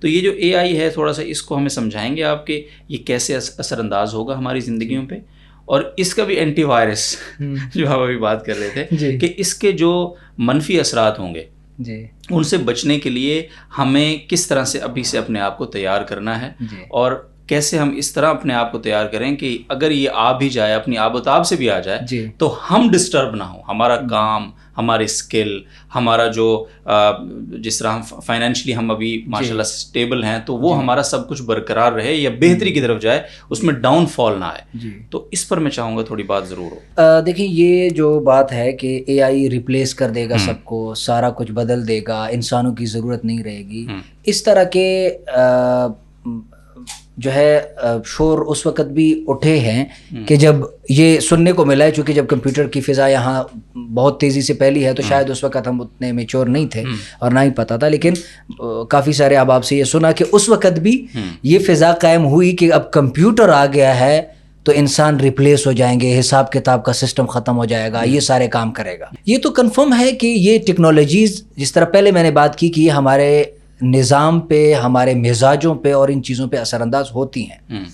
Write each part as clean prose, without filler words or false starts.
تو یہ جو اے آئی ہے تھوڑا سا اس کو ہمیں سمجھائیں گے آپ کہ یہ کیسے اثر انداز ہوگا ہماری زندگیوں پہ، اور اس کا بھی اینٹی وائرس جو آپ ابھی بات کر رہے تھے کہ اس کے جو منفی اثرات ہوں گے ان سے بچنے کے لیے ہمیں کس طرح سے ابھی سے اپنے آپ کو تیار کرنا ہے، اور کیسے ہم اس طرح اپنے آپ کو تیار کریں کہ اگر یہ آ بھی جائے، اپنی آب و تاب سے بھی آ جائے تو ہم ڈسٹرب نہ ہوں، ہمارا کام، ہماری اسکل، ہمارا جو جس طرح ہم فائنینشلی ہم ابھی ماشاء اللہ اسٹیبل ہیں تو وہ ہمارا سب کچھ برقرار رہے یا بہتری کی طرف جائے، اس میں ڈاؤن فال نہ آئے. تو اس پر میں چاہوں گا تھوڑی بات ضرور ہو. دیکھیں یہ جو بات ہے کہ اے آئی ریپلیس کر دے گا سب کو، سارا کچھ بدل دے گا، انسانوں کی ضرورت نہیں رہے گی، اس طرح کے جو ہے شور اس وقت بھی اٹھے ہیں کہ جب یہ سننے کو ملا ہے، چونکہ جب کمپیوٹر کی فضا یہاں بہت تیزی سے پھیلی ہے تو شاید اس وقت ہم اتنے میچور نہیں تھے اور نہ ہی پتہ تھا، لیکن کافی سارے احباب سے یہ سنا کہ اس وقت بھی یہ فضا قائم ہوئی کہ اب کمپیوٹر آ گیا ہے تو انسان ریپلیس ہو جائیں گے، حساب کتاب کا سسٹم ختم ہو جائے گا، یہ سارے کام کرے گا. یہ تو کنفرم ہے کہ یہ ٹیکنالوجیز، جس طرح پہلے میں نے بات کی کہ یہ ہمارے نظام پہ، ہمارے مزاجوں پہ اور ان چیزوں پہ اثر انداز ہوتی ہیں،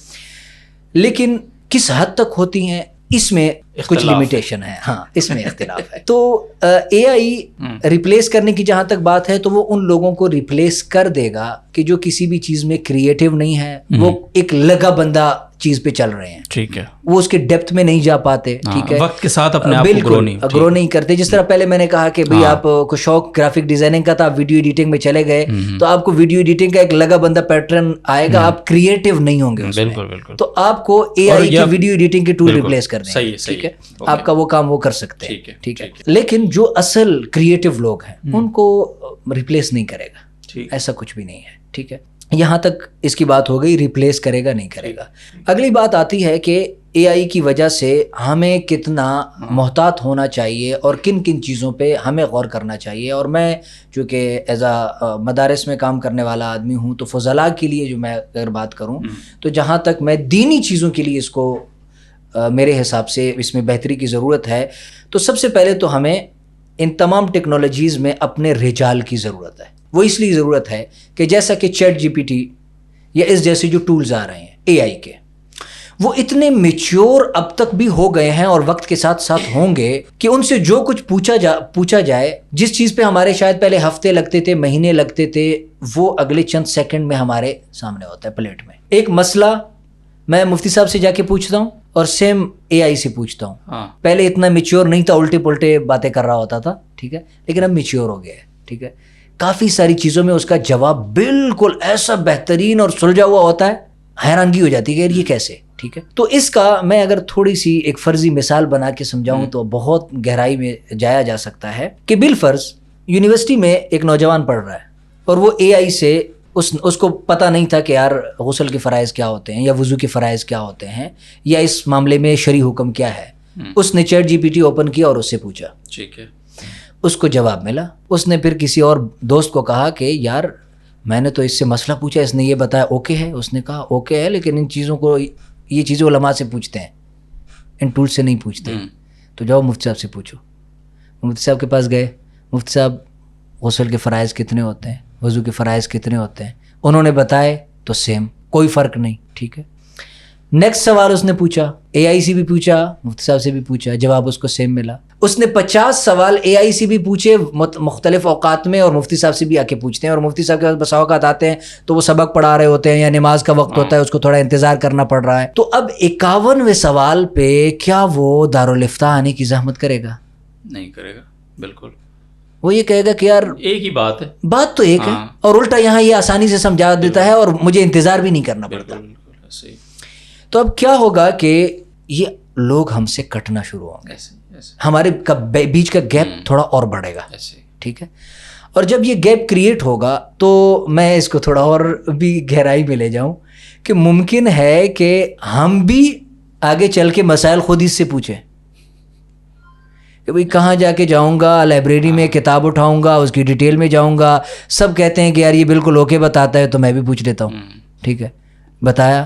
لیکن کس حد تک ہوتی ہیں اس میں کچھ لمیٹیشن ہے. ہاں اس میں اختلاف ہے. تو اے آئی ریپلیس کرنے کی جہاں تک بات ہے تو وہ ان لوگوں کو ریپلیس کر دے گا کہ جو کسی بھی چیز میں کریٹیو نہیں ہے، وہ ایک لگا بندہ چیز پہ چل رہے ہیں، ٹھیک ہے، وہ اس کے ڈیپتھ میں نہیں جا پاتے، ٹھیک ہے، وقت کے ساتھ اپنے آپ کو گرو نہیں کرتے. جس طرح پہلے میں نے کہا کہ بھئی آپ کو شوق گرافک ڈیزائننگ کا تھا، آپ ویڈیو ایڈیٹنگ میں چلے گئے تو آپ کو ویڈیو ایڈیٹنگ کا ایک لگا بندہ پیٹرن آئے گا، آپ کریٹیو نہیں ہوں گے اس میں، تو آپ کو اے آئی کی ویڈیو ایڈیٹنگ کے ٹول ریپلیس کر دیں گے، ٹھیک ہے، آپ کا وہ کام وہ کر سکتے ہیں، ٹھیک ہے. لیکن جو اصل کریٹیو لوگ ہیں ان کو ریپلیس نہیں کرے گا، ایسا کچھ بھی نہیں ہے، ٹھیک ہے. یہاں تک اس کی بات ہو گئی ریپلیس کرے گا نہیں کرے گا. اگلی بات آتی ہے کہ اے آئی کی وجہ سے ہمیں کتنا محتاط ہونا چاہیے اور کن کن چیزوں پہ ہمیں غور کرنا چاہیے. اور میں چونکہ ایز مدارس میں کام کرنے والا آدمی ہوں تو فضلاء کے لیے جو میں اگر بات کروں تو جہاں تک میں دینی چیزوں کے لیے اس کو میرے حساب سے اس میں بہتری کی ضرورت ہے، تو سب سے پہلے تو ہمیں ان تمام ٹیکنالوجیز میں اپنے رجال کی ضرورت ہے. وہ اس لیے ضرورت ہے کہ جیسا کہ چیٹ جی پی ٹی یا اس جیسے جو ٹولز آ رہے ہیں اے آئی کے، وہ اتنے میچور اب تک بھی ہو گئے ہیں اور وقت کے ساتھ ساتھ ہوں گے کہ ان سے جو کچھ پوچھا جائے، جس چیز پہ ہمارے شاید پہلے ہفتے لگتے تھے، مہینے لگتے تھے، وہ اگلے چند سیکنڈ میں ہمارے سامنے ہوتا ہے پلیٹ میں. ایک مسئلہ میں مفتی صاحب سے جا کے پوچھتا ہوں اور سیم اے آئی سے پوچھتا ہوں. پہلے اتنا میچور نہیں تھا، الٹے پلٹے باتیں کر رہا ہوتا تھا، ٹھیک ہے، لیکن اب میچور ہو گیا ہے، ٹھیک ہے. کافی ساری چیزوں میں اس کا جواب بالکل ایسا بہترین اور سلجھا ہوا ہوتا ہے، حیرانگی ہو جاتی ہے کہ یہ کیسے، ٹھیک ہے. تو اس کا میں اگر تھوڑی سی ایک فرضی مثال بنا کے سمجھاؤں تو بہت گہرائی میں جایا جا سکتا ہے کہ بالفرض یونیورسٹی میں ایک نوجوان پڑھ رہا ہے اور وہ اے آئی سے اس کو پتہ نہیں تھا کہ یار غسل کے فرائض کیا ہوتے ہیں یا وضو کے فرائض کیا ہوتے ہیں یا اس معاملے میں شرعی حکم کیا ہے. اس نے chat G P T open کیا اور اس سے پوچھا، ٹھیک ہے، اس کو جواب ملا. اس نے پھر کسی اور دوست کو کہا کہ یار میں نے تو اس سے مسئلہ پوچھا، اس نے یہ بتایا اوکے ہے. اس نے کہا اوکے ہے، لیکن ان چیزوں کو، یہ چیزیں علماء سے پوچھتے ہیں، ان ٹول سے نہیں پوچھتے. تو جاؤ مفتی صاحب سے پوچھو. مفتی صاحب کے پاس گئے، مفتی صاحب غسل کے فرائض کتنے ہوتے ہیں، وضو کے فرائض کتنے ہوتے ہیں، انہوں نے بتائے تو سیم، کوئی فرق نہیں، ٹھیک ہے. نیکسٹ سوال اس نے پوچھا، اے آئی سے بھی پوچھا، مفتی صاحب سے بھی پوچھا، جواب اس کو سیم ملا. اس نے 50 سوال اے آئی سے بھی پوچھے مختلف اوقات میں اور مفتی صاحب سے بھی آ کے پوچھتے ہیں. اور مفتی صاحب کے پاس بسا اوقات آتے ہیں تو وہ سبق پڑھا رہے ہوتے ہیں یا نماز کا وقت ہوتا ہے، اس کو تھوڑا انتظار کرنا پڑ رہا ہے. تو اب 51ویں سوال پہ کیا وہ دارالافتاء آنے کی زحمت کرے گا؟ نہیں کرے گا، بالکل. وہ یہ کہے گا کہ یار ایک ہی بات ہے، بات تو ایک ہے، اور الٹا یہاں یہ آسانی سے سمجھا دیتا ہے اور مجھے انتظار بھی نہیں کرنا پڑتا. تو اب کیا ہوگا کہ یہ لوگ ہم سے کٹنا شروع ہوں گے، ہمارے بیچ کا گیپ تھوڑا اور بڑھے گا، ٹھیک ہے. اور جب یہ گیپ کریٹ ہوگا تو میں اس کو تھوڑا اور بھی گہرائی میں لے جاؤں کہ ممکن ہے کہ ہم بھی آگے چل کے مسائل خود ہی سے پوچھیں کہ بھئی کہاں جا کے جاؤں گا، لائبریری میں کتاب اٹھاؤں گا، اس کی ڈیٹیل میں جاؤں گا. سب کہتے ہیں کہ یار یہ بالکل اوکے بتاتا ہے، تو میں بھی پوچھ لیتا ہوں، ٹھیک ہے. بتایا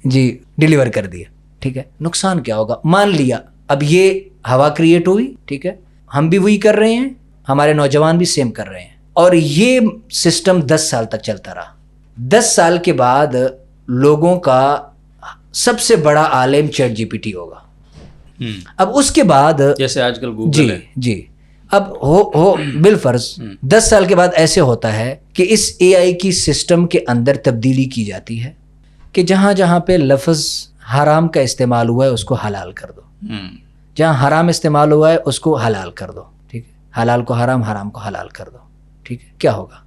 جی، ڈیلیور کر دیا، ٹھیک ہے. نقصان کیا ہوگا؟ مان لیا اب یہ ہوا کریٹ ہوئی، ٹھیک ہے، ہم بھی وہی کر رہے ہیں، ہمارے نوجوان بھی سیم کر رہے ہیں، اور یہ سسٹم 10 سال تک چلتا رہا. 10 سال کے بعد لوگوں کا سب سے بڑا عالم چیٹ جی پی ٹی ہوگا. اب اس کے بعد جیسے آج کل گوگل ہے. جی اب ہو بالفرض 10 سال کے بعد ایسے ہوتا ہے کہ اس اے آئی کی سسٹم کے اندر تبدیلی کی جاتی ہے کہ جہاں جہاں پہ لفظ حرام کا استعمال ہوا ہے اس کو حلال کر دو, جہاں حرام استعمال ہوا ہے اس کو حلال کر دو, ٹھیک ہے, حلال کو حرام, حرام کو حلال کر دو, ٹھیک ہے. کیا ہوگا؟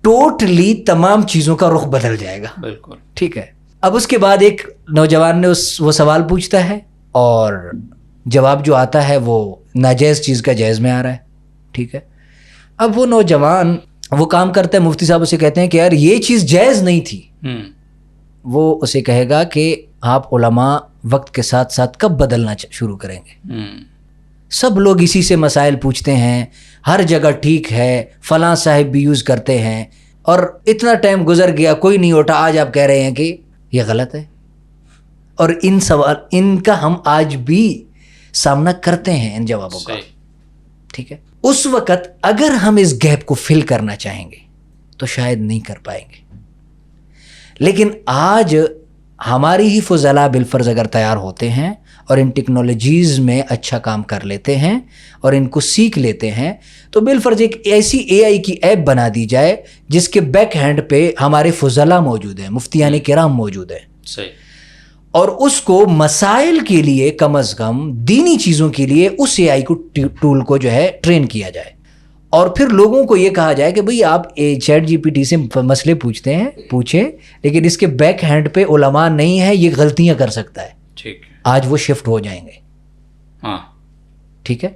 ٹوٹلی تمام چیزوں کا رخ بدل جائے گا. بالکل ٹھیک ہے. اب اس کے بعد ایک نوجوان نے وہ سوال پوچھتا ہے اور جواب جو آتا ہے وہ ناجائز چیز کا جائز میں آ رہا ہے, ٹھیک ہے. اب وہ نوجوان وہ کام کرتا ہے, مفتی صاحب اسے کہتے ہیں کہ یار یہ چیز جائز نہیں تھی. وہ اسے کہے گا کہ آپ علماء وقت کے ساتھ ساتھ کب بدلنا شروع کریں گے؟ سب لوگ اسی سے مسائل پوچھتے ہیں, ہر جگہ ٹھیک ہے, فلاں صاحب بھی یوز کرتے ہیں, اور اتنا ٹائم گزر گیا کوئی نہیں اٹھا, آج آپ کہہ رہے ہیں کہ یہ غلط ہے. اور ان کا ہم آج بھی سامنا کرتے ہیں ان جوابوں کا, ٹھیک ہے. اس وقت اگر ہم اس گیپ کو فل کرنا چاہیں گے تو شاید نہیں کر پائیں گے. لیکن آج ہماری ہی فضلاء بالفرض اگر تیار ہوتے ہیں اور ان ٹیکنالوجیز میں اچھا کام کر لیتے ہیں اور ان کو سیکھ لیتے ہیں تو بالفرض ایک ایسی اے آئی کی ایپ بنا دی جائے جس کے بیک ہینڈ پہ ہمارے فضلاء موجود ہیں, مفتیان کرام موجود ہیں. صحیح. اور اس کو مسائل کے لیے کم از کم دینی چیزوں کے لیے اس اے آئی کو ٹول کو جو ہے ٹرین کیا جائے, اور پھر لوگوں کو یہ کہا جائے کہ بھئی آپ چیٹ جی پی ٹی سے مسئلے پوچھتے ہیں پوچھیں, لیکن اس کے بیک ہینڈ پہ علماء نہیں ہے, یہ غلطیاں کر سکتا ہے. ٹھیک. آج وہ شفٹ ہو جائیں گے. ہاں ٹھیک ہے.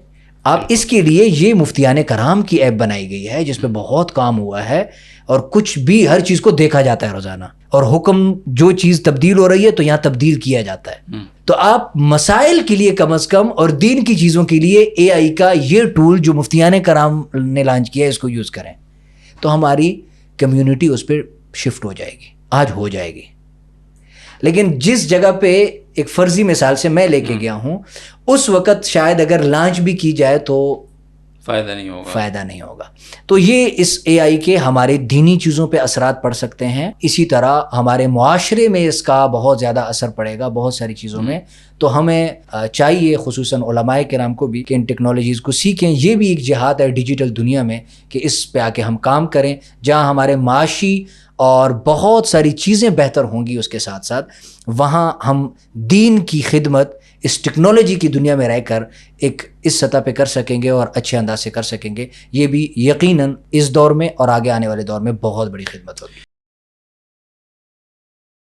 آپ اس کے لیے یہ مفتیان کرام کی ایپ بنائی گئی ہے جس پہ بہت کام ہوا ہے, اور کچھ بھی ہر چیز کو دیکھا جاتا ہے روزانہ, اور حکم جو چیز تبدیل ہو رہی ہے تو یہاں تبدیل کیا جاتا ہے. تو آپ مسائل کے لیے کم از کم اور دین کی چیزوں کے لیے اے آئی کا یہ ٹول جو مفتیان کرام نے لانچ کیا ہے اس کو یوز کریں, تو ہماری کمیونٹی اس پہ شفٹ ہو جائے گی, آج ہو جائے گی. لیکن جس جگہ پہ ایک فرضی مثال سے میں لے کے گیا ہوں, اس وقت شاید اگر لانچ بھی کی جائے تو فائدہ نہیں ہوگا. تو یہ اس اے آئی کے ہمارے دینی چیزوں پہ اثرات پڑ سکتے ہیں, اسی طرح ہمارے معاشرے میں اس کا بہت زیادہ اثر پڑے گا بہت ساری چیزوں میں. تو ہمیں چاہیے خصوصاً علماء کرام کو بھی کہ ان ٹیکنالوجیز کو سیکھیں. یہ بھی ایک جہاد ہے ڈیجیٹل دنیا میں کہ اس پہ آ کے ہم کام کریں, جہاں ہمارے معاشی اور بہت ساری چیزیں بہتر ہوں گی, اس کے ساتھ ساتھ وہاں ہم دین کی خدمت اس ٹیکنالوجی کی دنیا میں رہ کر ایک اس سطح پہ کر سکیں گے اور اچھے انداز سے کر سکیں گے. یہ بھی یقیناً اس دور میں اور آگے آنے والے دور میں بہت بڑی خدمت ہوگی.